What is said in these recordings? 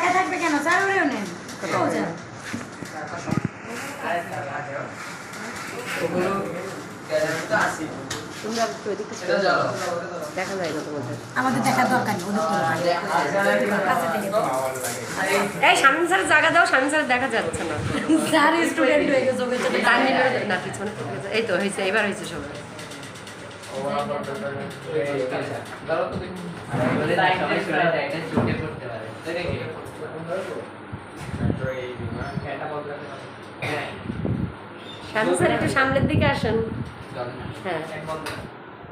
একা থাকবে কেন? স্যার ওরেও নেন। কোথাও যান। তোমরা একটু এদিকে দেখা যায় না তোমাদের। আমাদের দেখার দরকার নেই, ওদের কাছে থেকে এই শামীম স্যারের জায়গা দাও, শামীম স্যারের দেখা যাচ্ছে না। স্যার স্টুডেন্ট হয়ে গেছে, ওকে চলে তানভীরের না পিছনে এই তো হয়েছে, এবার হয়েছে সবাই। শামীম স্যার একটু সামনের দিকে আসেন। হ্যাঁ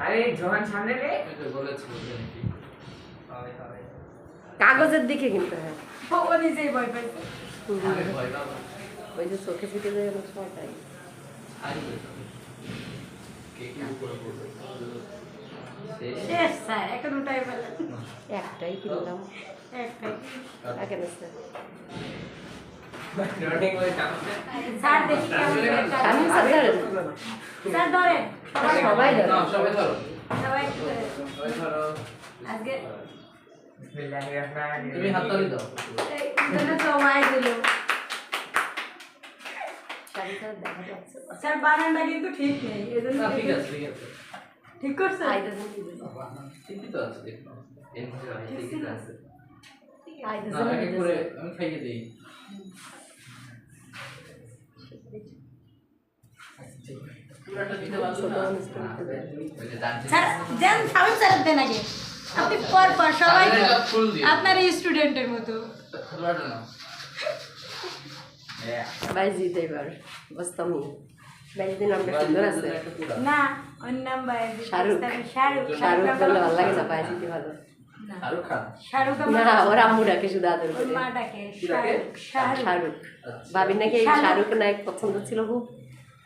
আরে জোহান সামনে রে কাগজের দিকে কিন্তু। হ্যাঁ ও নিজেই ভয় পাইছে। ওই যে চোখে ফুটে যায় অনেক সময় তাই। শেষ স্যার, এখন উঠাই ফেলেন। একটাই কিনলাম। একটাই। কেন স্যার? স্যার দেখি কেমন একটা- শামীম স্যার ধরেন। স্যার ধরেন। সবাই ধরেন। সবাই একটু ধরেন। আজকে তুমি হাত তালি দাও। এই দুজনে জমাই দিল। শামীম স্যার দেখা যাচ্ছে। স্যার বানানটা কিন্তু ঠিক নেই, এজন্য না ঠিক আছে ঠিক আছে ঠিক করছে। আইদাজন কি দিল? ঠিকই তো আছে দেখো এই ঠিকই তো আছে না আইদাজন আগে করে আমি খাইয়ে দেই পুরোটা দিতে পারছো না ওই যে দাঁড়িয়ে স্যার দেন, শামীম স্যার দেন আগে। আপনি পর পর সবাই তাহলে ফুল দিও। আপনার স্টুডেন্টের মতো। পুরোটা নাও বাইজিৎ এবার বস্তামি। বাইজিৎ নামটা সুন্দর আছে। না, ওর নাম বাইজিৎ। শাহরুখ। শাহরুখ। শাহরুখ বললে ভালো লাগে না, বাইজিৎই ভালো। না, শাহরুখ খান শাহরুখ না ওর আম্মু ডাকে শুধু আদর ওর করে। মা ডাকে কি ডাকে? শাহরুখ। শাহরুখ। আচ্ছা। ভাবির নাকি এই শাহরুখ। শাহরুখ নায়ক পছন্দ ছিল খুব,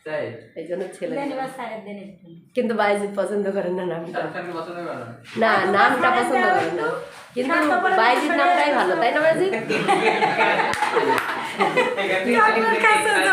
তাই এই জন্য ছেলে। দেন এবার স্যারের দেন একটু। কিন্তু বাইজিৎ পছন্দ করেন না নামটা। শাহরুখ খানকে পছন্দ করো না না নামটা পছন্দ করেন না, কিন্তু বাইজিৎ নামটাই ভালো, তাই না বাইজিৎ? আপনার কাছে তো